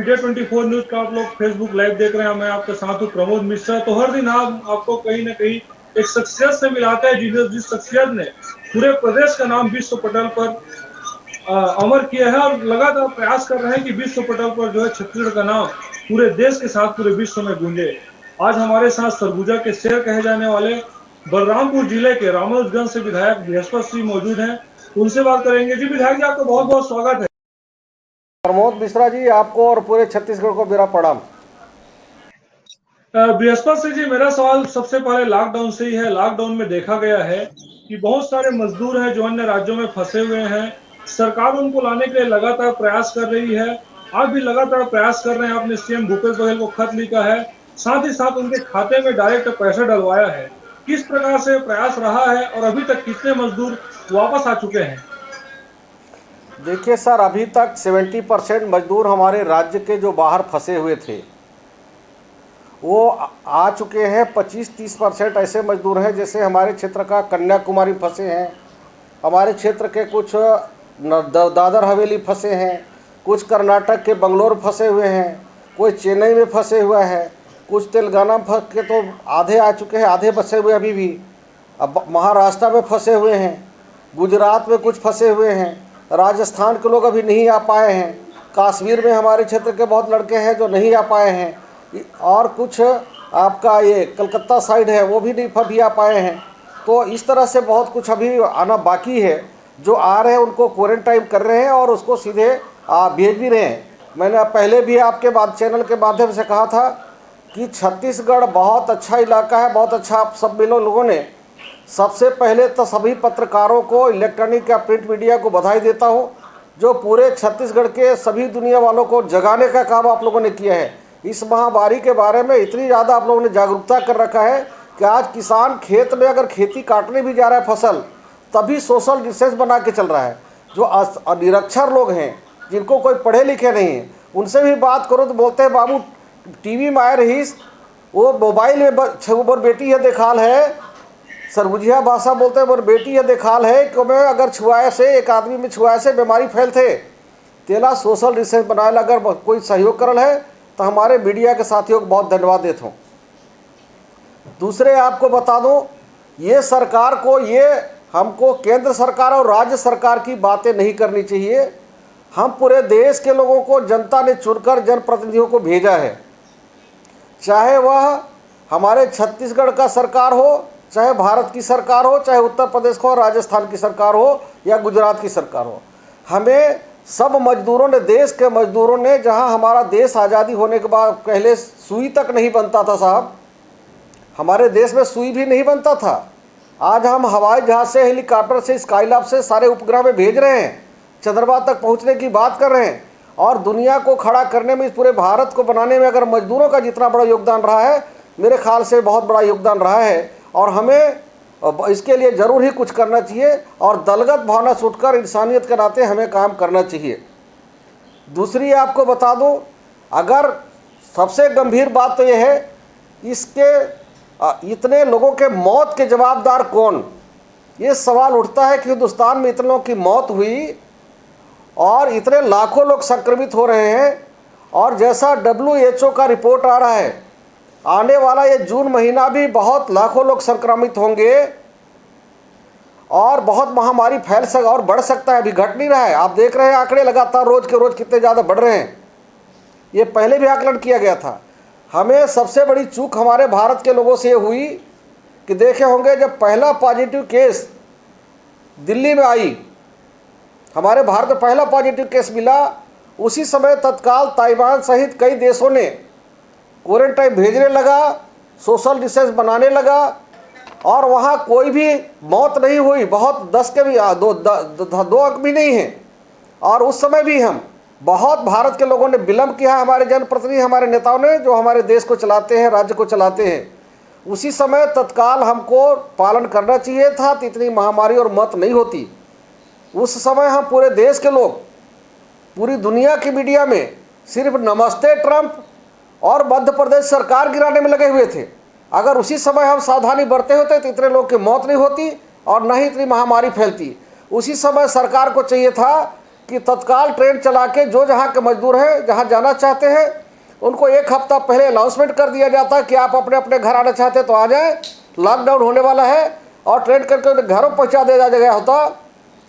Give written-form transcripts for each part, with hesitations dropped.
India 24 news का आप लोग फेसबुक लाइव देख रहे हैं। मैं आपके साथ हूँ प्रमोद मिश्रा। तो हर दिन आपको कहीं ना कहीं एक शख्सियत से मिलाता है जिस शख्सियत ने पूरे प्रदेश का नाम विश्व पटल पर अमर किया है और लगातार प्रयास कर रहे हैं कि विश्व पटल पर जो है छत्तीसगढ़ का नाम पूरे देश के साथ पूरे विश्व में गूंजे। आज हमारे साथ सरगुजा के शेर कहे जाने वाले बलरामपुर जिले के रामानुजगंज से विधायक बृहस्पति सिंह मौजूद हैं। उनसे बात करेंगे। जी विधायक जी, आपका बहुत बहुत स्वागत है। प्रमोद मिश्रा जी, आपको और पूरे छत्तीसगढ़ को मेरा प्रणाम। बृहस्पति सिंह जी, मेरा सवाल सबसे पहले लॉकडाउन से ही है। लॉकडाउन में देखा गया है कि बहुत सारे मजदूर हैं जो अन्य राज्यों में फंसे हुए हैं। सरकार उनको लाने के लिए लगातार प्रयास कर रही है। आप भी लगातार प्रयास कर रहे हैं। आपने सीएम भूपेश बघेल को खत लिखा है, साथ ही साथ उनके खाते में डायरेक्ट पैसा डलवाया है। किस प्रकार से प्रयास रहा है और अभी तक कितने मजदूर वापस आ चुके हैं? देखिए सर, अभी तक 70% मजदूर हमारे राज्य के जो बाहर फंसे हुए थे वो आ चुके हैं। 25-30% ऐसे मजदूर हैं जैसे हमारे क्षेत्र का कन्याकुमारी फंसे हैं, हमारे क्षेत्र के कुछ दादर हवेली फंसे हैं, कुछ कर्नाटक के बंगलोर फंसे हुए हैं, कोई चेन्नई में फंसे हुआ है, कुछ तेलंगाना फंस के तो आधे आ चुके हैं, आधे फंसे हुए अभी भी। अब महाराष्ट्र में फंसे हुए हैं, गुजरात में कुछ फंसे हुए हैं, राजस्थान के लोग अभी नहीं आ पाए हैं, कश्मीर में हमारे क्षेत्र के बहुत लड़के हैं जो नहीं आ पाए हैं, और कुछ आपका ये कलकत्ता साइड है वो भी नहीं अभी आ पाए हैं। तो इस तरह से बहुत कुछ अभी आना बाकी है। जो आ रहे हैं उनको क्वारंटाइन कर रहे हैं और उसको सीधे भेज भी रहे हैं। मैंने पहले भी आपके बाद चैनल के माध्यम से कहा था कि छत्तीसगढ़ बहुत अच्छा इलाका है, बहुत अच्छा। आप सब लोगों ने सबसे पहले तो सभी पत्रकारों को, इलेक्ट्रॉनिक या प्रिंट मीडिया को बधाई देता हूँ जो पूरे छत्तीसगढ़ के सभी दुनिया वालों को जगाने का काम आप लोगों ने किया है। इस महामारी के बारे में इतनी ज़्यादा आप लोगों ने जागरूकता कर रखा है कि आज किसान खेत में अगर खेती काटने भी जा रहा है फसल, तभी सोशल डिस्टेंस बना के चल रहा है। जो निरक्षर लोग हैं, जिनको कोई पढ़े लिखे नहीं हैं, उनसे भी बात करो तो बोलते हैं बाबू टीवी में आए रहीस, वो मोबाइल में मोर बेटी है देखाल है, सरगुजिया भाषा बोलते हैं मोर बेटी है देखाल है कि मैं अगर छुआए से एक आदमी में छुआए से बीमारी फैलते तेला सोशल डिस्टेंस बनाए। अगर कोई सहयोग करल है तो हमारे मीडिया के साथियों को बहुत धन्यवाद देता हूँ। दूसरे आपको बता दूँ, ये सरकार को, ये हमको केंद्र सरकार और राज्य सरकार की बातें नहीं करनी चाहिए। हम पूरे देश के लोगों को जनता ने चुनकर जनप्रतिनिधियों को भेजा है, चाहे वह हमारे छत्तीसगढ़ का सरकार हो, चाहे भारत की सरकार हो, चाहे उत्तर प्रदेश को, राजस्थान की सरकार हो या गुजरात की सरकार हो। हमें सब मजदूरों ने, देश के मजदूरों ने, जहां हमारा देश आज़ादी होने के बाद पहले सुई तक नहीं बनता था साहब, हमारे देश में सुई भी नहीं बनता था। आज हम हवाई जहाज़ से, हेलीकॉप्टर से, स्काईलैब से सारे उपग्रह में भेज रहे हैं, चंद्रमा तक पहुंचने की बात कर रहे हैं। और दुनिया को खड़ा करने में, इस पूरे भारत को बनाने में अगर मजदूरों का जितना बड़ा योगदान रहा है, मेरे ख्याल से बहुत बड़ा योगदान रहा है। और हमें इसके लिए ज़रूर ही कुछ करना चाहिए और दलगत भावना छूटकर इंसानियत के नाते हमें काम करना चाहिए। दूसरी आपको बता दूं, अगर सबसे गंभीर बात तो यह है, इसके इतने लोगों के मौत के जवाबदार कौन? ये सवाल उठता है कि हिंदुस्तान में इतने लोगों की मौत हुई और इतने लाखों लोग संक्रमित हो रहे हैं, और जैसा WHO का रिपोर्ट आ रहा है, आने वाला ये जून महीना भी बहुत लाखों लोग संक्रमित होंगे और बहुत महामारी फैल सकता और बढ़ सकता है। अभी घट नहीं रहा है, आप देख रहे हैं आंकड़े लगातार रोज के रोज कितने ज़्यादा बढ़ रहे हैं। ये पहले भी आकलन किया गया था। हमें सबसे बड़ी चूक हमारे भारत के लोगों से हुई कि देखे होंगे, जब पहला पॉजिटिव केस दिल्ली में आई, हमारे भारत में पहला पॉजिटिव केस मिला, उसी समय तत्काल ताइवान सहित कई देशों ने क्वारंटाइन भेजने लगा, सोशल डिस्टेंस बनाने लगा, और वहाँ कोई भी मौत नहीं हुई। बहुत 10 के भी दो अंक भी नहीं हैं। और उस समय भी हम बहुत, भारत के लोगों ने विलम्ब किया, हमारे जनप्रतिनिधि, हमारे नेताओं ने, जो हमारे देश को चलाते हैं, राज्य को चलाते हैं। उसी समय तत्काल हमको पालन करना चाहिए था तो इतनी महामारी और मौत नहीं होती। उस समय हम पूरे देश के लोग, पूरी दुनिया की मीडिया में सिर्फ नमस्ते ट्रंप और मध्य प्रदेश सरकार गिराने में लगे हुए थे। अगर उसी समय हम सावधानी बरते होते तो इतने लोग की मौत नहीं होती और न ही इतनी महामारी फैलती। उसी समय सरकार को चाहिए था कि तत्काल ट्रेन चला के जो जहाँ के मजदूर हैं, जहाँ जाना चाहते हैं, उनको एक हफ्ता पहले अनाउंसमेंट कर दिया जाता कि आप अपने अपने घर आना चाहते तो आ जाएं, लॉकडाउन होने वाला है, और ट्रेन करके उन्हें घरों पहुँचा दिया गया होता,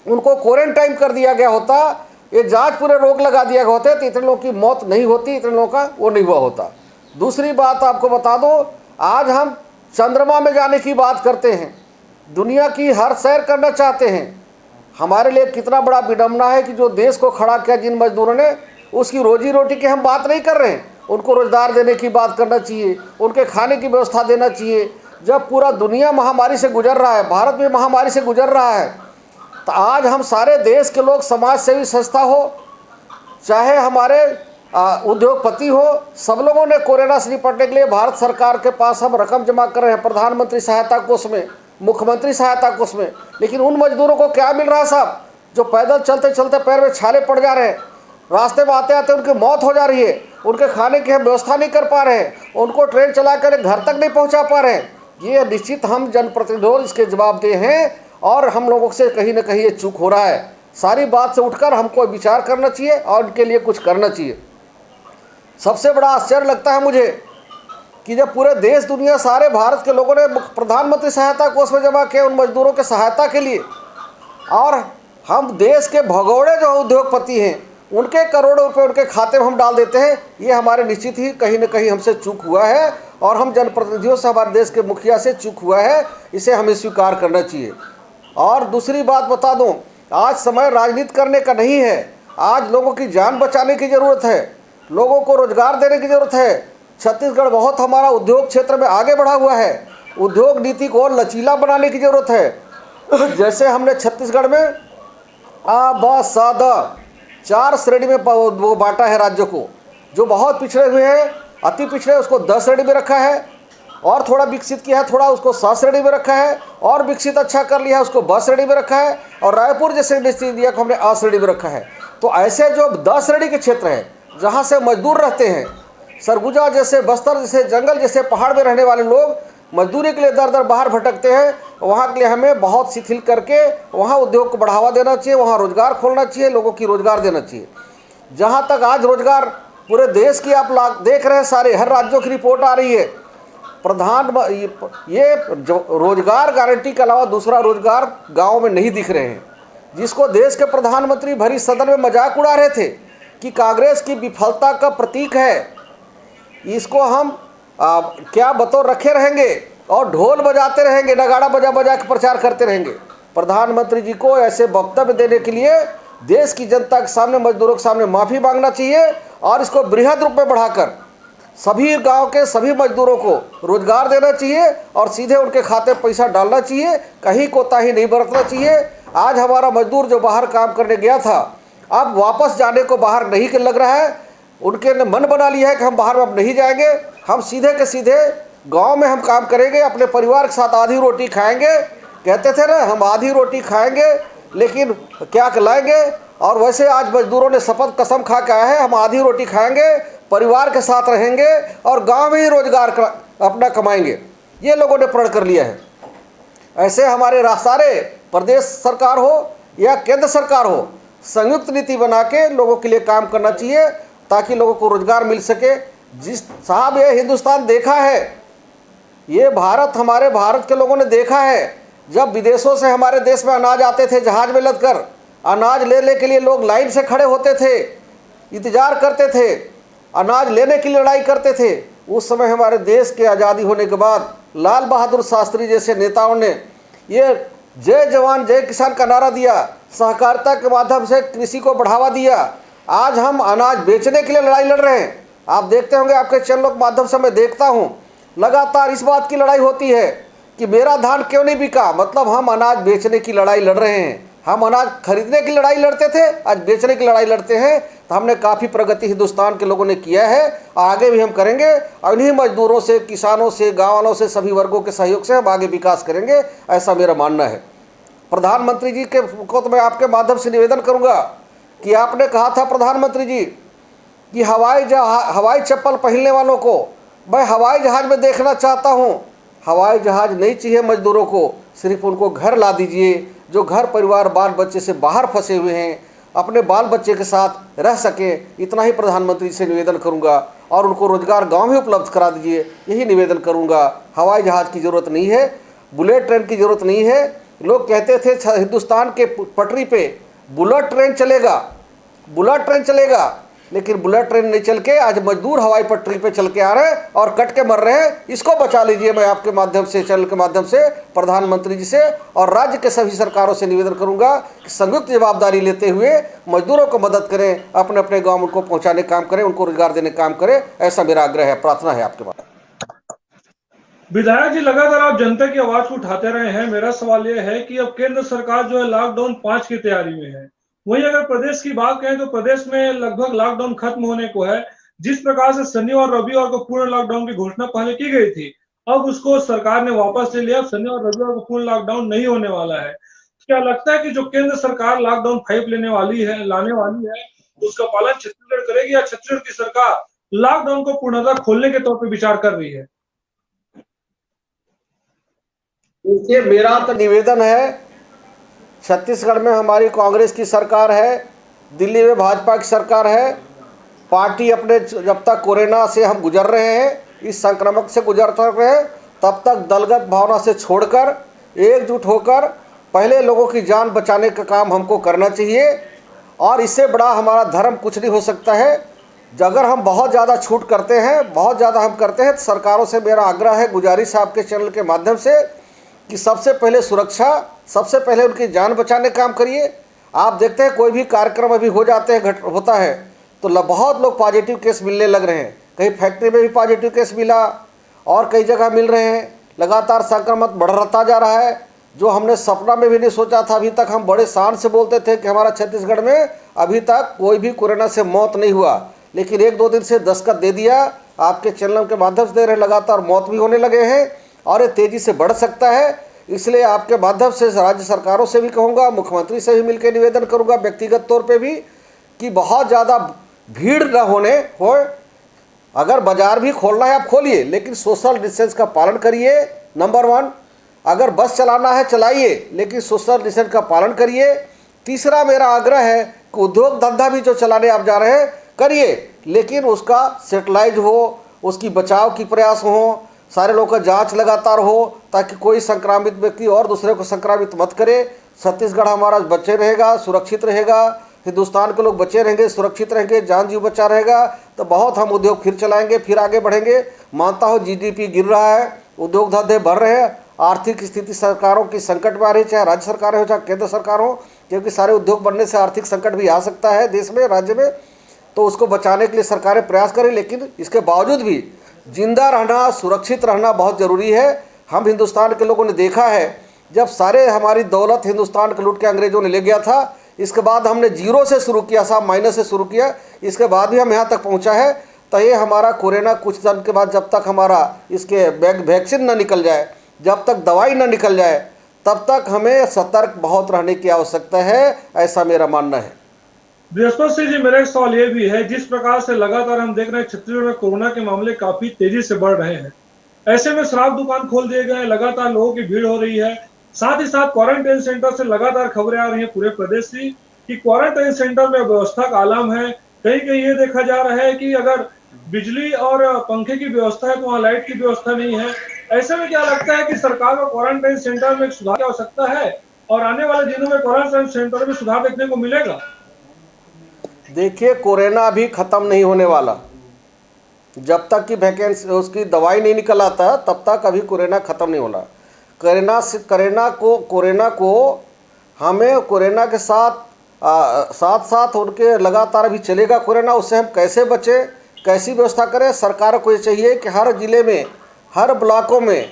उनको क्वारंटाइन कर दिया गया होता, ये जांच पूरे रोक लगा दिया गया होते तो इतने लोगों की मौत नहीं होती, इतने लोगों का वो नहीं हुआ होता। दूसरी बात आपको बता दो, आज हम चंद्रमा में जाने की बात करते हैं, दुनिया की हर सैर करना चाहते हैं। हमारे लिए कितना बड़ा विडंबना है कि जो देश को खड़ा किया जिन मजदूरों ने, उसकी रोजी रोटी की हम बात नहीं कर रहे हैं, उनको रोजगार देने की बात करना चाहिए, उनके खाने की व्यवस्था देना चाहिए। जब पूरा दुनिया महामारी से गुजर रहा है, भारत भी महामारी से गुजर रहा है, तो आज हम सारे देश के लोग, समाज सेवी संस्था हो, चाहे हमारे उद्योगपति हो, सब लोगों ने कोरोना से निपटने के लिए भारत सरकार के पास हम रकम जमा कर रहे हैं, प्रधानमंत्री सहायता कोष में, मुख्यमंत्री सहायता कोष में। लेकिन उन मजदूरों को क्या मिल रहा है साहब, जो पैदल चलते चलते पैर में छाले पड़ जा रहे हैं, रास्ते में आते आते उनकी मौत हो जा रही है, उनके खाने की हम व्यवस्था नहीं कर पा रहे हैं, उनको ट्रेन चला कर घर तक नहीं पहुंचा पा रहे हैं। ये निश्चित हम जनप्रतिनिधि इसके जवाबदेह हैं, और हम लोगों से कहीं ना कहीं ये चूक हो रहा है। सारी बात से उठकर हमको विचार करना चाहिए और इनके लिए कुछ करना चाहिए। सबसे बड़ा आश्चर्य लगता है मुझे कि जब पूरे देश दुनिया सारे भारत के लोगों ने प्रधानमंत्री सहायता कोष में जमा किया उन मजदूरों के सहायता के लिए, और हम देश के भगोड़े जो उद्योगपति हैं उनके करोड़ों रुपए उनके खाते में हम डाल देते हैं। ये हमारे निश्चित ही कहीं न कहीं हमसे चूक हुआ है, और हम जनप्रतिनिधियों से, हमारे देश के मुखिया से चूक हुआ है, इसे हमें स्वीकार करना चाहिए। और दूसरी बात बता दूं, आज समय राजनीति करने का नहीं है, आज लोगों की जान बचाने की ज़रूरत है, लोगों को रोजगार देने की ज़रूरत है। छत्तीसगढ़ बहुत हमारा उद्योग क्षेत्र में आगे बढ़ा हुआ है, उद्योग नीति को और लचीला बनाने की ज़रूरत है। जैसे हमने छत्तीसगढ़ में आ ब सा द 4 श्रेणी में वो बांटा है राज्यों को। जो बहुत पिछड़े हुए हैं, अति पिछड़े, उसको 10 श्रेणी में रखा है, और थोड़ा विकसित किया है, थोड़ा उसको 7 श्रेणी में रखा है, और विकसित अच्छा कर लिया है उसको 10 श्रेणी में रखा है, और रायपुर जैसे इंडस्ट्री एरिया को हमने 8 श्रेणी में रखा है। तो ऐसे जो 10 श्रेणी के क्षेत्र हैं जहाँ से मजदूर रहते हैं, सरगुजा जैसे, बस्तर जैसे, जंगल जैसे पहाड़ में रहने वाले लोग मजदूरी के लिए दर दर बाहर भटकते हैं, वहाँ के लिए हमें बहुत शिथिल करके वहाँ उद्योग को बढ़ावा देना चाहिए, वहाँ रोजगार खोलना चाहिए, लोगों की रोजगार देना चाहिए। जहाँ तक आज रोजगार पूरे देश की आप देख रहे हैं, सारे हर राज्यों की रिपोर्ट आ रही है, ये रोजगार गारंटी के अलावा दूसरा रोजगार गाँव में नहीं दिख रहे हैं, जिसको देश के प्रधानमंत्री भरी सदन में मजाक उड़ा रहे थे कि कांग्रेस की विफलता का प्रतीक है। इसको हम क्या बतौर रखे रहेंगे और ढोल बजाते रहेंगे, नगाड़ा बजा बजा के प्रचार करते रहेंगे। प्रधानमंत्री जी को ऐसे वक्तव्य देने के लिए देश की जनता के सामने, मजदूरों के सामने माफ़ी मांगना चाहिए, और इसको बृहद रूप में बढ़ाकर सभी गांव के सभी मजदूरों को रोजगार देना चाहिए, और सीधे उनके खाते पैसा डालना चाहिए, कहीं कोताही नहीं बरतना चाहिए। आज हमारा मजदूर जो बाहर काम करने गया था, अब वापस जाने को बाहर नहीं लग रहा है, उनके ने मन बना लिया है कि हम बाहर अब नहीं जाएंगे, हम सीधे के सीधे गांव में हम काम करेंगे, अपने परिवार के साथ आधी रोटी खाएंगे। कहते थे ना, हम आधी रोटी खाएंगे लेकिन क्या खिलाएंगे, और वैसे आज मजदूरों ने शपथ कसम खा के आए हैं, हम आधी रोटी खाएंगे, परिवार के साथ रहेंगे, और गांव में ही रोजगार अपना कमाएंगे। ये लोगों ने प्रण कर लिया है। ऐसे हमारे सारे प्रदेश सरकार हो या केंद्र सरकार हो, संयुक्त नीति बना के लोगों के लिए काम करना चाहिए, ताकि लोगों को रोजगार मिल सके। जिस साहब ये हिंदुस्तान देखा है, ये भारत, हमारे भारत के लोगों ने देखा है, जब विदेशों से हमारे देश में अनाज आते थे जहाज में लदकर, अनाज लेने के लिए लोग लाइन से खड़े होते थे, इंतजार करते थे, अनाज लेने की लड़ाई करते थे। उस समय हमारे देश के आज़ादी होने के बाद लाल बहादुर शास्त्री जैसे नेताओं ने ये जय जवान जय किसान का नारा दिया, सहकारिता के माध्यम से कृषि को बढ़ावा दिया। आज हम अनाज बेचने के लिए लड़ाई लड़ रहे हैं। आप देखते होंगे, आपके चैनलों के माध्यम से मैं देखता हूँ, लगातार इस बात की लड़ाई होती है कि मेरा धान क्यों नहीं बिका। मतलब हम अनाज बेचने की लड़ाई लड़ रहे हैं। हम अनाज खरीदने की लड़ाई लड़ते थे, आज बेचने की लड़ाई लड़ते हैं। तो हमने काफ़ी प्रगति हिंदुस्तान के लोगों ने किया है, और आगे भी हम करेंगे। और इन्हीं मजदूरों से, किसानों से, गाँव वालों से, सभी वर्गों के सहयोग से हम आगे विकास करेंगे, ऐसा मेरा मानना है। प्रधानमंत्री जी को तो मैं आपके माध्यम से निवेदन करूँगा कि आपने कहा था प्रधानमंत्री जी कि हवाई चप्पल पहनने वालों को मैं हवाई जहाज़ में देखना चाहता हूँ। हवाई जहाज़ नहीं चाहिए मजदूरों को, सिर्फ उनको घर ला दीजिए, जो घर परिवार बाल बच्चे से बाहर फंसे हुए हैं। अपने बाल बच्चे के साथ रह सके, इतना ही प्रधानमंत्री से निवेदन करूंगा। और उनको रोजगार गांव में उपलब्ध करा दीजिए, यही निवेदन करूंगा। हवाई जहाज़ की ज़रूरत नहीं है, बुलेट ट्रेन की ज़रूरत नहीं है। लोग कहते थे हिंदुस्तान के पटरी पे बुलेट ट्रेन चलेगा, बुलेट ट्रेन चलेगा, लेकिन बुलेट ट्रेन नहीं चल के आज मजदूर हवाई पटरी पे चल के आ रहे हैं और कट के मर रहे हैं। इसको बचा लीजिए। मैं आपके माध्यम से, चैनल के माध्यम से प्रधानमंत्री जी से और राज्य के सभी सरकारों से निवेदन करूंगा कि संयुक्त जवाबदारी लेते हुए मजदूरों को मदद करें, अपने अपने गाँव उनको पहुँचाने काम करें, उनको रोजगार देने काम करें। ऐसा मेरा आग्रह है, प्रार्थना है आपके पास। विधायक जी, लगातार आप जनता की आवाज को उठाते रहे हैं। मेरा सवाल यह है कि अब केंद्र सरकार जो है लॉकडाउन 5 की तैयारी में है। वहीं अगर प्रदेश की बात करें तो प्रदेश में लगभग लॉकडाउन खत्म होने को है। जिस प्रकार से शनि और रविवार को पूर्ण लॉकडाउन की घोषणा पहले की गई थी, अब उसको सरकार ने वापस ले लिया। शनि और रविवार को पूर्ण लॉकडाउन नहीं होने वाला है। क्या लगता है कि जो केंद्र सरकार लॉकडाउन 5 लाने वाली है, उसका पालन छत्तीसगढ़ करेगी या छत्तीसगढ़ की सरकार लॉकडाउन को पूर्णतः खोलने के तौर पर विचार कर रही है? देखिए, मेरा तो निवेदन है, छत्तीसगढ़ में हमारी कांग्रेस की सरकार है, दिल्ली में भाजपा की सरकार है। पार्टी अपने, जब तक कोरोना से हम गुजर रहे हैं, इस संक्रमण से गुजर रहे हैं, तब तक दलगत भावना से छोड़कर एकजुट होकर पहले लोगों की जान बचाने का काम हमको करना चाहिए। और इससे बड़ा हमारा धर्म कुछ नहीं हो सकता है। अगर हम बहुत ज़्यादा छूट करते हैं, बहुत ज़्यादा हम करते हैं, तो सरकारों से मेरा आग्रह है, गुजारिश है आपके चैनल के माध्यम से कि सबसे पहले सुरक्षा, सबसे पहले उनकी जान बचाने का काम करिए। आप देखते हैं कोई भी कार्यक्रम अभी हो जाते हैं, होता है तो बहुत लोग पॉजिटिव केस मिलने लग रहे हैं। कहीं फैक्ट्री में भी पॉजिटिव केस मिला और कई जगह मिल रहे हैं। लगातार संक्रमण बढ़ता जा रहा है, जो हमने सपना में भी नहीं सोचा था। अभी तक हम बड़े शान से बोलते थे कि हमारा छत्तीसगढ़ में अभी तक कोई भी कोरोना से मौत नहीं हुआ, लेकिन 1-2 दिन से दस्तक दे दिया। आपके चैनल के माध्यम से दे रहे, लगातार मौत भी होने लगे हैं और ये तेज़ी से बढ़ सकता है। इसलिए आपके माध्यम से राज्य सरकारों से भी कहूँगा, मुख्यमंत्री से भी मिलकर निवेदन करूँगा व्यक्तिगत तौर पे भी, कि बहुत ज़्यादा भीड़ न हो। अगर बाजार भी खोलना है आप खोलिए, लेकिन सोशल डिस्टेंस का पालन करिए, नंबर 1। अगर बस चलाना है चलाइए, लेकिन सोशल डिस्टेंस का पालन करिए। तीसरा मेरा आग्रह है कि उद्योग धंधा भी जो चलाने आप जा रहे हैं करिए, लेकिन उसका सेटलाइज हो, उसकी बचाव की प्रयास हो, सारे लोगों का जांच लगातार हो, ताकि कोई संक्रामित व्यक्ति और दूसरे को संक्रामित मत करे। छत्तीसगढ़ हमारा बचे रहेगा, सुरक्षित रहेगा, हिंदुस्तान के लोग बचे रहेंगे, सुरक्षित रहेंगे, जान जीव बचा रहेगा, तो बहुत हम उद्योग फिर चलाएंगे, फिर आगे बढ़ेंगे। मानता हूँ जीडीपी गिर रहा है, उद्योग धंधे बढ़ रहे हैं, आर्थिक स्थिति सरकारों की संकट में आ रही, चाहे राज्य सरकारें हो चाहे केंद्र सरकार हो, क्योंकि सारे उद्योग बनने से आर्थिक संकट भी आ सकता है देश में, राज्य में। तो उसको बचाने के लिए सरकारें प्रयास करें, लेकिन इसके बावजूद भी जिंदा रहना, सुरक्षित रहना बहुत ज़रूरी है। हम हिंदुस्तान के लोगों ने देखा है, जब सारे हमारी दौलत हिंदुस्तान को लूट के अंग्रेज़ों ने ले गया था, इसके बाद हमने जीरो से शुरू किया, साहब माइनस से शुरू किया, इसके बाद भी हम यहाँ तक पहुँचा है। तो ये हमारा कोरोना कुछ दिन के बाद, जब तक हमारा इसके वैक्सीन ना निकल जाए, जब तक दवाई ना निकल जाए, तब तक हमें सतर्क बहुत रहने की आवश्यकता है, ऐसा मेरा मानना है। बृहस्पति सिंह जी, मेरा एक सवाल ये भी है, जिस प्रकार से लगातार हम देख रहे हैं छत्तीसगढ़ में कोरोना के मामले काफी तेजी से बढ़ रहे हैं, ऐसे में शराब दुकान खोल दिए गए हैं, लगातार लोगों की भीड़ हो रही है। साथ ही साथ क्वारंटाइन सेंटर से लगातार खबरें आ रही हैं पूरे प्रदेश से कि क्वारंटाइन सेंटर में व्यवस्था का आलम है। कहीं कहीं ये देखा जा रहा है कि अगर बिजली और पंखे की व्यवस्था है तो वहाँ लाइट की व्यवस्था नहीं है। ऐसे में क्या लगता है कि सरकार को क्वारंटाइन सेंटर में सुधार की आवश्यकता है और आने वाले दिनों में क्वारंटाइन सेंटर में सुधार देखने को मिलेगा? देखिए, कोरोना अभी ख़त्म नहीं होने वाला। जब तक कि वैकेंसी उसकी दवाई नहीं निकल आता, तब तक अभी कोरोना ख़त्म नहीं होना। कोरोना को हमें कोरोना के साथ साथ उनके लगातार अभी चलेगा कोरोना। उससे हम कैसे बचें, कैसी व्यवस्था करें? सरकार को ये चाहिए कि हर ज़िले में, हर ब्लॉकों में,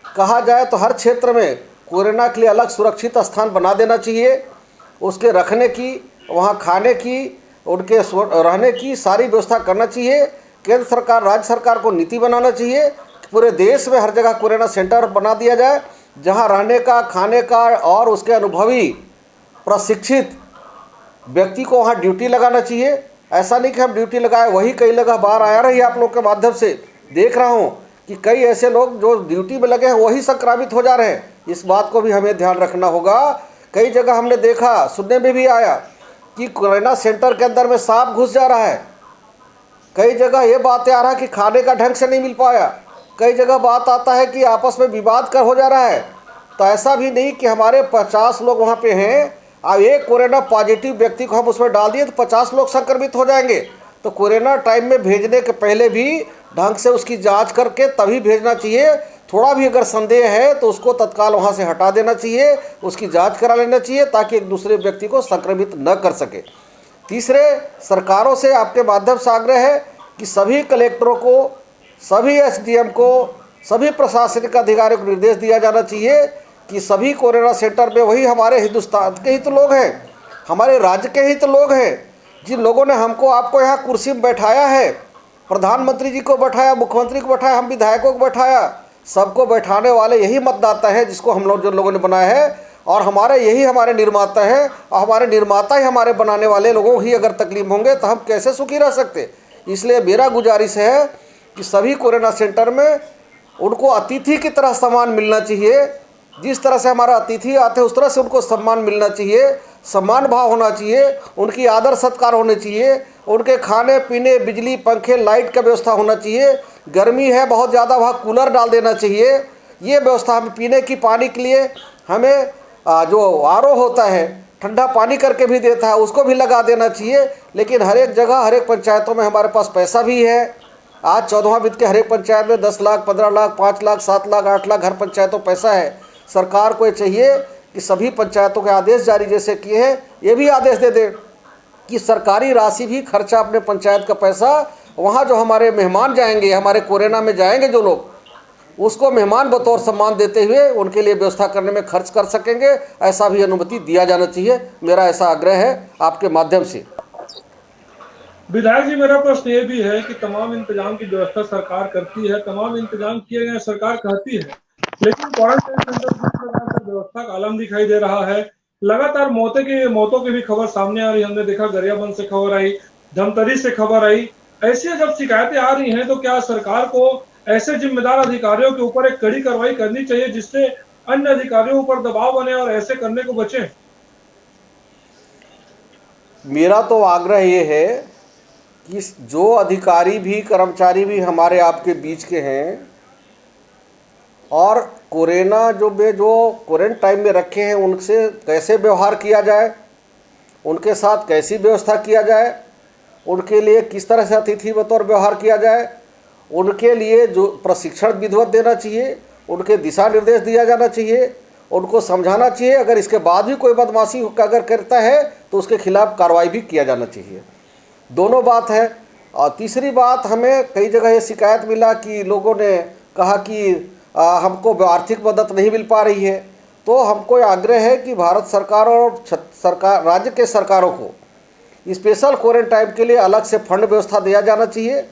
कहा जाए तो हर क्षेत्र में कोरोना के लिए अलग सुरक्षित स्थान बना देना चाहिए। उसके रखने की, वहाँ खाने की, उनके रहने की सारी व्यवस्था करना चाहिए। केंद्र सरकार, राज्य सरकार को नीति बनाना चाहिए कि पूरे देश में हर जगह कोरोना सेंटर बना दिया जाए, जहाँ रहने का, खाने का और उसके अनुभवी प्रशिक्षित व्यक्ति को वहाँ ड्यूटी लगाना चाहिए। ऐसा नहीं कि हम ड्यूटी लगाए, वही कई जगह बाहर आया रही आप लोग के माध्यम से देख रहा हूँ कि कई ऐसे लोग जो ड्यूटी में लगे हैं वही संक्रामित हो जा रहे हैं। इस बात को भी हमें ध्यान रखना होगा। कई जगह हमने देखा, सुनने में भी आया कि कोरोना सेंटर के अंदर में सांप घुस जा रहा है, कई जगह ये बातें आ रहा है कि खाने का ढंग से नहीं मिल पाया, कई जगह बात आता है कि आपस में विवाद कर हो जा रहा है। तो ऐसा भी नहीं कि हमारे 50 लोग वहाँ पे हैं, अब एक कोरोना पॉजिटिव व्यक्ति को हम उसमें डाल दिए तो 50 लोग संक्रमित हो जाएंगे। तो कोरोना टाइम में भेजने के पहले भी ढंग से उसकी जांच करके तभी भेजना चाहिए। थोड़ा भी अगर संदेह है तो उसको तत्काल वहाँ से हटा देना चाहिए, उसकी जांच करा लेना चाहिए ताकि एक दूसरे व्यक्ति को संक्रमित न कर सके। तीसरे, सरकारों से आपके माध्यम से आग्रह है कि सभी कलेक्टरों को, सभी एसडीएम को, सभी प्रशासनिक अधिकारियों को निर्देश दिया जाना चाहिए कि सभी कोरोना सेंटर में वही हमारे हिंदुस्तान के ही तो लोग हैं, हमारे राज्य के ही तो लोग हैं, जिन लोगों ने हमको आपको यहाँ कुर्सी में बैठाया है, प्रधानमंत्री जी को बैठाया, मुख्यमंत्री को बैठाया, हम विधायकों को बैठाया, सबको बैठाने वाले यही मतदाता है जिसको हम लोग, जो लोगों ने बनाया है, और हमारे यही हमारे निर्माता हैं, और हमारे निर्माता ही हमारे बनाने वाले लोगों ही अगर तकलीफ होंगे तो हम कैसे सुखी रह सकते। इसलिए मेरा गुजारिश है कि सभी कोरोना सेंटर में उनको अतिथि की तरह सम्मान मिलना चाहिए। जिस तरह से हमारा अतिथि आते हैं उस तरह से उनको सम्मान मिलना चाहिए, सम्मान भाव होना चाहिए, उनकी आदर सत्कार होने चाहिए, उनके खाने पीने, बिजली, पंखे, लाइट का व्यवस्था होना चाहिए। गर्मी है बहुत ज़्यादा, वहाँ कूलर डाल देना चाहिए। ये व्यवस्था हमें पीने की पानी के लिए हमें जो आरओ होता है ठंडा पानी करके भी देता है, उसको भी लगा देना चाहिए। लेकिन हर एक जगह, हर एक पंचायतों में हमारे पास पैसा भी है। आज 14वां वित्त के हर एक पंचायत में 10 लाख, 15 लाख, 5 लाख, 7 लाख, 8 लाख हर पंचायतों पैसा है। सरकार को ये चाहिए कि सभी पंचायतों के आदेश जारी जैसे किए हैं, ये भी आदेश दे दे कि सरकारी राशि भी खर्चा, अपने पंचायत का पैसा वहाँ जो हमारे मेहमान जाएंगे, हमारे कोरोना में जाएंगे जो लोग, उसको मेहमान बतौर सम्मान देते हुए उनके लिए व्यवस्था करने में खर्च कर सकेंगे, ऐसा भी अनुमति दिया जाना चाहिए। मेरा ऐसा आग्रह है आपके माध्यम से। विधायक जी, मेरा प्रश्न ये भी है कि तमाम इंतजाम की व्यवस्था सरकार करती है, तमाम इंतजाम किए गए सरकार कहती है, लेकिन क्वारंटाइन सेंटर जिस प्रकार से व्यवस्था का आलम दिखाई दे रहा है, लगातार मौतों की भी खबर सामने आ रही। हमने देखा गरियाबंद से खबर आई, धमतरी से खबर आई। ऐसी जब शिकायतें आ रही हैं तो क्या सरकार को ऐसे जिम्मेदार अधिकारियों के ऊपर एक कड़ी कार्रवाई करनी चाहिए जिससे अन्य अधिकारियों पर दबाव बने और ऐसे करने को बचे? मेरा तो आग्रह ये है कि जो अधिकारी भी, कर्मचारी भी हमारे आपके बीच के हैं और कोरोना जो क्वारंटाइन में रखे हैं, उनसे कैसे व्यवहार किया जाए, उनके साथ कैसी व्यवस्था किया जाए, उनके लिए किस तरह से अतिथि बतौर व्यवहार किया जाए, उनके लिए जो प्रशिक्षण विधिवत देना चाहिए, उनके दिशा निर्देश दिया जाना चाहिए, उनको समझाना चाहिए। अगर इसके बाद भी कोई बदमाशी अगर करता है तो उसके खिलाफ कार्रवाई भी किया जाना चाहिए। दोनों बात है। और तीसरी बात, हमें कई जगह ये शिकायत मिला कि लोगों ने कहा कि हमको आर्थिक मदद नहीं मिल पा रही है। तो हमको आग्रह है कि भारत सरकार और राज्य के सरकारों को स्पेशल क्वारंटाइन के लिए अलग से फंड व्यवस्था दिया जाना चाहिए।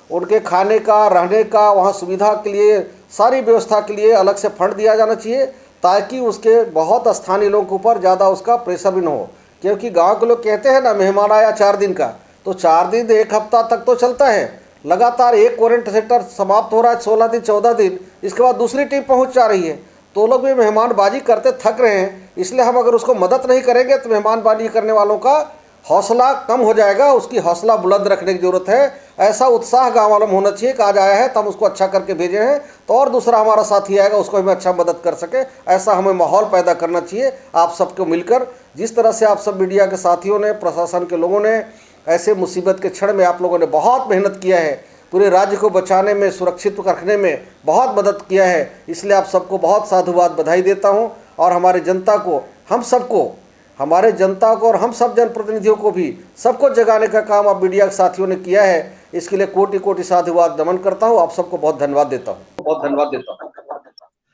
उनके खाने का, रहने का, वहाँ सुविधा के लिए, सारी व्यवस्था के लिए अलग से फंड दिया जाना चाहिए ताकि उसके बहुत स्थानीय लोगों के ऊपर ज़्यादा उसका प्रेशर भी न हो। क्योंकि गांव के लोग कहते हैं ना, मेहमान आया 4 दिन का, तो 4 दिन 1 हफ्ता तक तो चलता है। लगातार एक क्वारंटाइन सेंटर समाप्त हो रहा है 16 दिन 14 दिन, इसके बाद दूसरी टीम पहुंच जा रही है, तो लोग भी मेहमानबाजी करते थक रहे हैं। इसलिए हम अगर उसको मदद नहीं करेंगे तो मेहमानबाजी करने वालों का हौसला कम हो जाएगा। उसकी हौसला बुलंद रखने की ज़रूरत है। ऐसा उत्साह गाँव वालों में होना चाहिए कि आज आया है तो हम उसको अच्छा करके भेजे हैं तो और दूसरा हमारा साथी आएगा, उसको हमें अच्छा मदद कर सके। ऐसा हमें माहौल पैदा करना चाहिए आप सबको मिलकर। जिस तरह से आप सब मीडिया के साथियों ने, प्रशासन के लोगों ने ऐसे मुसीबत के क्षण में आप लोगों ने बहुत मेहनत किया है, पूरे राज्य को बचाने में, सुरक्षित रखने में बहुत मदद किया है। इसलिए आप सबको बहुत साधुवाद, बधाई देता हूं। और हमारे जनता को, हम सबको, हमारे जनता को और हम सब जनप्रतिनिधियों को भी, सबको जगाने का काम आप मीडिया के साथियों ने किया है। इसके लिए कोटि कोटि साधुवाद नमन करता हूँ। आप सबको बहुत धन्यवाद देता हूँ।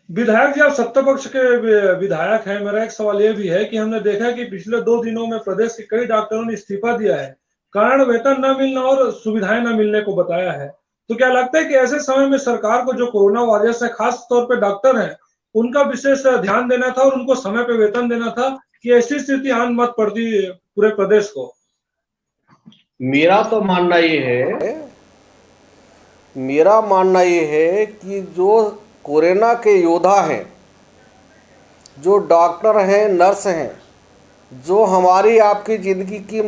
विधायक जी, आप सत्ता पक्ष के विधायक हैं। मेरा एक सवाल ये भी है कि हमने देखा कि पिछले 2 दिनों में प्रदेश के कई डॉक्टरों ने इस्तीफा दिया है, कारण वेतन न मिलना और सुविधाएं न मिलने को बताया है। तो क्या लगता है कि ऐसे समय में सरकार को जो कोरोना वॉरियर्स है, खास तौर पे डॉक्टर हैं, उनका विशेष ध्यान देना था और उनको समय पे वेतन देना था कि ऐसी स्थिति आन मत पड़ती पूरे प्रदेश को? मेरा मानना ये है कि जो कोरोना के योद्धा हैं, जो डॉक्टर हैं, नर्स हैं, जो हमारी आपकी ज़िंदगी की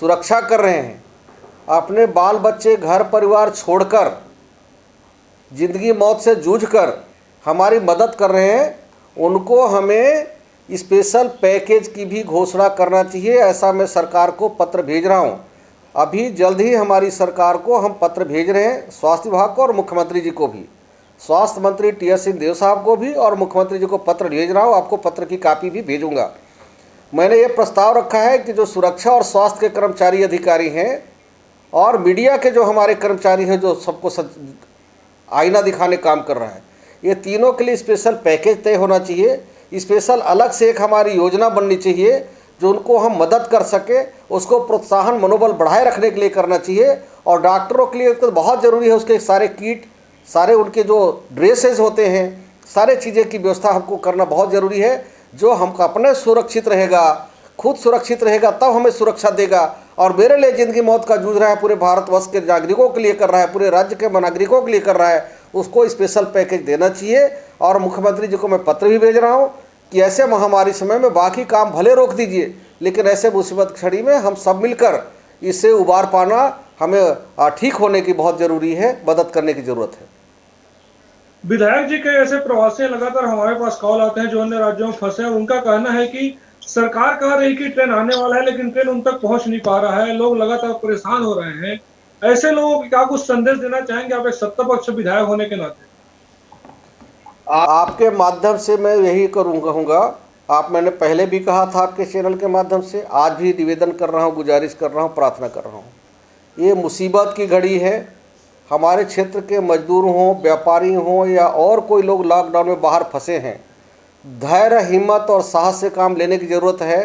सुरक्षा कर रहे हैं, अपने बाल बच्चे घर परिवार छोड़कर ज़िंदगी मौत से जूझकर हमारी मदद कर रहे हैं, उनको हमें स्पेशल पैकेज की भी घोषणा करना चाहिए। ऐसा मैं सरकार को पत्र भेज रहा हूँ। अभी जल्द ही हमारी सरकार को हम पत्र भेज रहे हैं, स्वास्थ्य विभाग को और मुख्यमंत्री जी को भी, स्वास्थ्य मंत्री टी.एस. सिंहदेव साहब को भी और मुख्यमंत्री जी को पत्र भेज रहा हूँ। आपको पत्र की कॉपी भी भेजूंगा। मैंने ये प्रस्ताव रखा है कि जो सुरक्षा और स्वास्थ्य के कर्मचारी अधिकारी हैं और मीडिया के जो हमारे कर्मचारी हैं, जो सबको आईना दिखाने काम कर रहा है, ये तीनों के लिए स्पेशल पैकेज तय होना चाहिए। स्पेशल अलग से एक हमारी योजना बननी चाहिए जो उनको हम मदद कर सके, उसको प्रोत्साहन मनोबल बढ़ाए रखने के लिए करना चाहिए। और डॉक्टरों के लिए तो बहुत ज़रूरी है, उसके सारे किट, सारे उनके जो ड्रेसेस होते हैं, सारे चीज़ें की व्यवस्था हमको करना बहुत ज़रूरी है। जो हमको अपने सुरक्षित रहेगा, खुद सुरक्षित रहेगा, तब हमें सुरक्षा देगा। और मेरे लिए ज़िंदगी मौत का जूझ रहा है, पूरे भारतवर्ष के नागरिकों के लिए कर रहा है, पूरे राज्य के नागरिकों के लिए कर रहा है, उसको स्पेशल पैकेज देना चाहिए। और मुख्यमंत्री जी को मैं पत्र भी भेज रहा हूँ कि ऐसे महामारी समय में बाकी काम भले रोक दीजिए, लेकिन ऐसे मुसीबत घड़ी में हम सब मिलकर इससे उबार पाना, हमें ठीक होने की बहुत ज़रूरी है, मदद करने की ज़रूरत है। विधायक जी के ऐसे प्रवासी लगातार हमारे पास कॉल आते हैं जो अन्य राज्यों में फंसे हैं। उनका कहना है कि सरकार कह रही कि ट्रेन आने वाला है, लेकिन ट्रेन उन तक पहुंच नहीं पा रहा है, लोग लगातार परेशान हो रहे हैं। ऐसे लोगों को क्या कुछ संदेश देना चाहेंगे आप एक सत्ता पक्ष विधायक होने के नाते? आपके माध्यम से मैं यही कहूँगा, मैंने पहले भी कहा था आपके चैनल के माध्यम से, आज भी निवेदन कर रहा हूँ, गुजारिश कर रहा हूँ, प्रार्थना कर रहा हूँ। ये मुसीबत की घड़ी है। हमारे क्षेत्र के मजदूर हों, व्यापारी हों या और कोई लोग लॉकडाउन में बाहर फंसे हैं, धैर्य, हिम्मत और साहस से काम लेने की ज़रूरत है।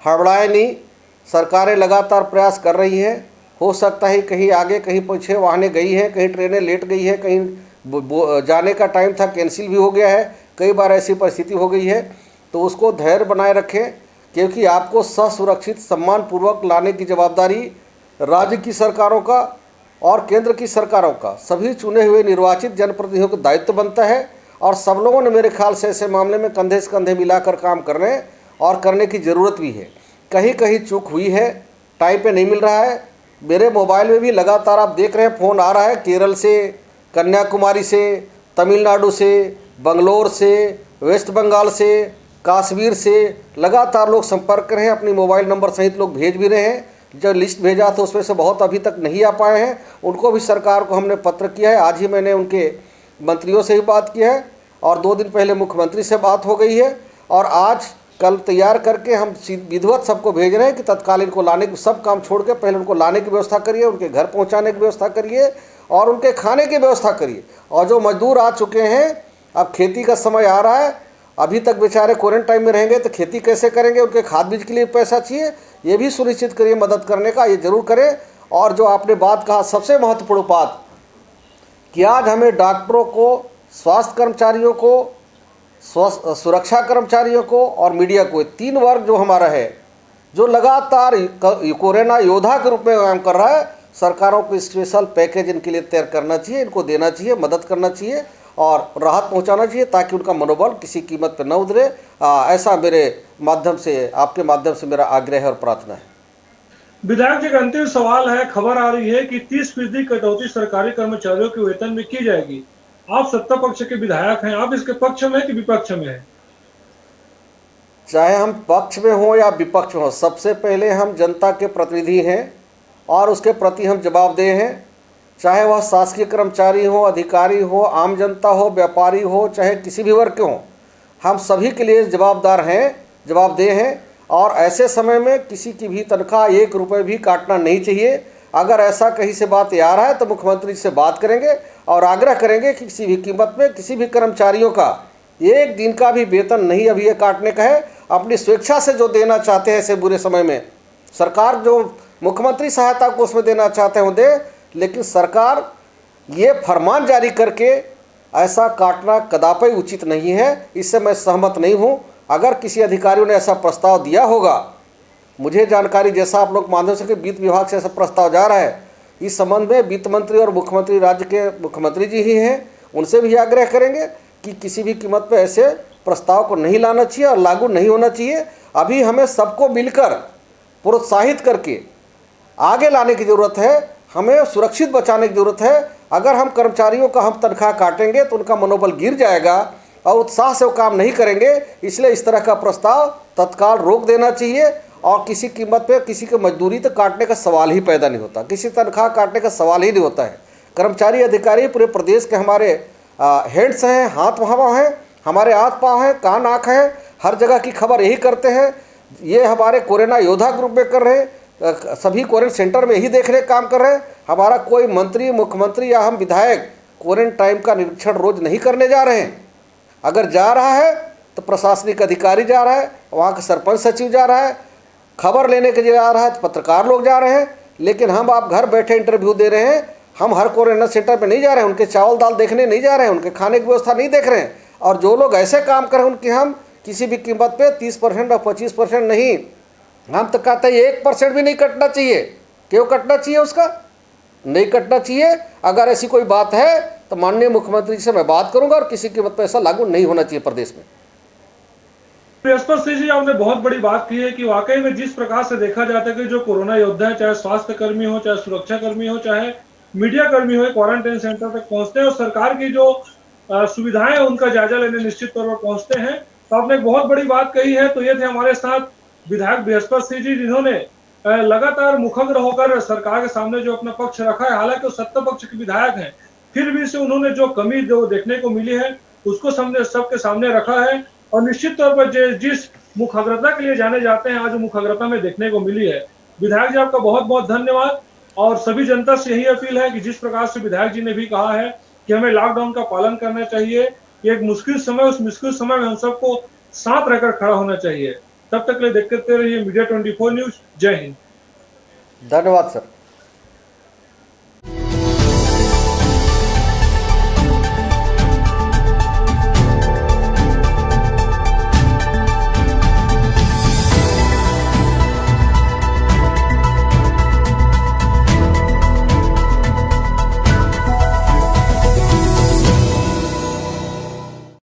हड़बड़ाए नहीं, सरकारें लगातार प्रयास कर रही हैं। हो सकता है कहीं आगे कहीं पीछे वाहनें गई हैं, कहीं ट्रेनें लेट गई है, कहीं जाने का टाइम था कैंसिल भी हो गया है, कई बार ऐसी परिस्थिति हो गई है। तो उसको धैर्य बनाए रखें, क्योंकि आपको ससुरक्षित सम्मानपूर्वक लाने की जवाबदारी राज्य की सरकारों का और केंद्र की सरकारों का, सभी चुने हुए निर्वाचित जनप्रतिनिधियों का दायित्व बनता है। और सब लोगों ने मेरे ख्याल से ऐसे मामले में कंधे से कंधे मिलाकर काम करने और करने की ज़रूरत भी है। कहीं कहीं चूक हुई है, टाइम पे नहीं मिल रहा है। मेरे मोबाइल में भी लगातार आप देख रहे हैं फ़ोन आ रहा है, केरल से, कन्याकुमारी से, तमिलनाडु से, बंगलोर से, वेस्ट बंगाल से, कश्मीर से, लगातार लोग संपर्क कर रहे हैं। अपनी मोबाइल नंबर सहित लोग भेज भी रहे हैं। जो लिस्ट भेजा था उसमें से बहुत अभी तक नहीं आ पाए हैं, उनको भी सरकार को हमने पत्र किया है। आज ही मैंने उनके मंत्रियों से ही बात की है और 2 दिन पहले मुख्यमंत्री से बात हो गई है। और आज कल तैयार करके हम विधिवत सबको भेज रहे हैं कि तत्काल इनको लाने की, सब काम छोड़ के पहले उनको लाने की व्यवस्था करिए, उनके घर पहुंचाने की व्यवस्था करिए और उनके खाने की व्यवस्था करिए। और जो मजदूर आ चुके हैं, अब खेती का समय आ रहा है, अभी तक बेचारे क्वारंटाइन में रहेंगे तो खेती कैसे करेंगे, उनके खाद बीज के लिए पैसा चाहिए, ये भी सुनिश्चित करिए मदद करने का, ये जरूर करें। और जो आपने बात कहा, सबसे महत्वपूर्ण बात कि आज हमें डॉक्टरों को, स्वास्थ्य कर्मचारियों को, सुरक्षा कर्मचारियों को और मीडिया को, 3 वर्ग जो हमारा है, जो लगातार कोरोना योद्धा के रूप में काम कर रहा है, सरकारों को स्पेशल पैकेज इनके लिए तैयार करना चाहिए, इनको देना चाहिए, मदद करना चाहिए और राहत पहुंचाना चाहिए, ताकि उनका मनोबल किसी कीमत पर न उतरे। ऐसा मेरे माध्यम से, आपके माध्यम से मेरा आग्रह है और प्रार्थना है। विधायक जी का अंतिम सवाल है, खबर आ रही है कि 30% कटौती सरकारी कर्मचारियों के वेतन में की जाएगी। आप सत्ता पक्ष के विधायक हैं, आप इसके पक्ष में हैं कि विपक्ष में हैं? चाहे हम पक्ष में हों या विपक्ष में हों, सबसे पहले हम जनता के प्रतिनिधि हैं और उसके प्रति हम जवाबदेह हैं। चाहे वह शासकीय कर्मचारी हो, अधिकारी हो, आम जनता हो, व्यापारी हो, चाहे किसी भी वर्ग के हों, हम सभी के लिए जवाबदेह हैं। और ऐसे समय में किसी की भी तनख्वाह 1 रुपये भी काटना नहीं चाहिए। अगर ऐसा कहीं से बात आ रहा है तो मुख्यमंत्री से बात करेंगे और आग्रह करेंगे कि किसी भी कीमत में किसी भी कर्मचारियों का 1 दिन का भी वेतन नहीं अभी ये काटने का है। अपनी स्वेच्छा से जो देना चाहते हैं ऐसे बुरे समय में, सरकार जो मुख्यमंत्री सहायता को उसमें देना चाहते हैं वो दे, लेकिन सरकार ये फरमान जारी करके ऐसा काटना कदापि उचित नहीं है। इससे मैं सहमत नहीं हूँ। अगर किसी अधिकारियों ने ऐसा प्रस्ताव दिया होगा, मुझे जानकारी जैसा आप लोग माध्यम से कि वित्त विभाग से ऐसा प्रस्ताव जा रहा है, इस संबंध में वित्त मंत्री और मुख्यमंत्री, राज्य के मुख्यमंत्री जी ही हैं, उनसे भी आग्रह करेंगे कि किसी भी कीमत पर ऐसे प्रस्ताव को नहीं लाना चाहिए और लागू नहीं होना चाहिए। अभी हमें सबको मिलकर प्रोत्साहित करके आगे लाने की ज़रूरत है, हमें सुरक्षित बचाने की ज़रूरत है। अगर हम कर्मचारियों का हम तनख्वाह काटेंगे तो उनका मनोबल गिर जाएगा और उत्साह से वो काम नहीं करेंगे। इसलिए इस तरह का प्रस्ताव तत्काल रोक देना चाहिए और किसी कीमत पे किसी की मजदूरी तो काटने का सवाल ही पैदा नहीं होता, किसी तनख्वाह काटने का सवाल ही नहीं होता है। कर्मचारी अधिकारी पूरे प्रदेश के हमारे हेड्स हैं, हाथ वहाँ हैं, हमारे हाथ पाँव हैं, कान आँख हैं, हर जगह की खबर यही करते हैं। ये हमारे कोरोना योद्धा ग्रुप में कर रहे हैं, सभी क्वारंटाइन सेंटर में ही देखने काम कर रहे हैं। हमारा कोई मंत्री, मुख्यमंत्री या हम विधायक क्वारंटाइन का निरीक्षण रोज नहीं करने जा रहे हैं। अगर जा रहा है तो प्रशासनिक अधिकारी जा रहा है, वहाँ का सरपंच सचिव जा रहा है, खबर लेने के लिए जा रहा है तो पत्रकार लोग जा रहे हैं। लेकिन हम आप घर बैठे इंटरव्यू दे रहे हैं, हम हर क्वारंटाइन सेंटर पे नहीं जा रहे हैं, उनके चावल दाल देखने नहीं जा रहे हैं, उनके खाने की व्यवस्था नहीं देख रहे हैं। और जो लोग ऐसे काम कर रहे हैं उनकी हम किसी भी कीमत पे 30% और 25% नहीं, हम तो कहते हैं 1% भी नहीं कटना चाहिए। क्यों कटना चाहिए? उसका नहीं कटना चाहिए। अगर ऐसी कोई बात है तो माननीय मुख्यमंत्री से मैं बात करूंगा और किसी कीमत पर ऐसा लागू नहीं होना चाहिए प्रदेश में। बृहस्पति सिंह जी, आपने बहुत बड़ी बात की है कि वाकई में जिस प्रकार से देखा जाता है कि जो कोरोना योद्धा है, चाहे स्वास्थ्य कर्मी हो, चाहे सुरक्षा कर्मी हो, चाहे मीडिया कर्मी हो, क्वारंटाइन सेंटर तक पहुंचते हैं और सरकार की जो सुविधाएं हैं उनका जायजा लेने निश्चित तौर पर पहुंचते हैं। तो आपने एक बहुत बड़ी बात कही है। तो ये थे हमारे साथ विधायक बृहस्पति सिंह जी, जिन्होंने लगातार मुखग्र होकर सरकार के सामने जो अपना पक्ष रखा है। हालांकि वो सत्ता पक्ष के विधायक हैं, फिर भी से उन्होंने जो कमी जो देखने को मिली है उसको सबके सामने रखा है। और निश्चित तौर पर जिस मुखग्रता के लिए जाने जाते हैं, आज मुखग्रता में देखने को मिली है। विधायक जी, आपका बहुत बहुत धन्यवाद। और सभी जनता से यही अपील है कि जिस प्रकार से विधायक जी ने भी कहा है कि हमें लॉकडाउन का पालन करना चाहिए, कि एक मुश्किल समय, उस मुश्किल समय में हम सबको साथ रहकर खड़ा होना चाहिए। तब तक के लिए देखते रहिए मीडिया 24 न्यूज। जय हिंद। धन्यवाद सर।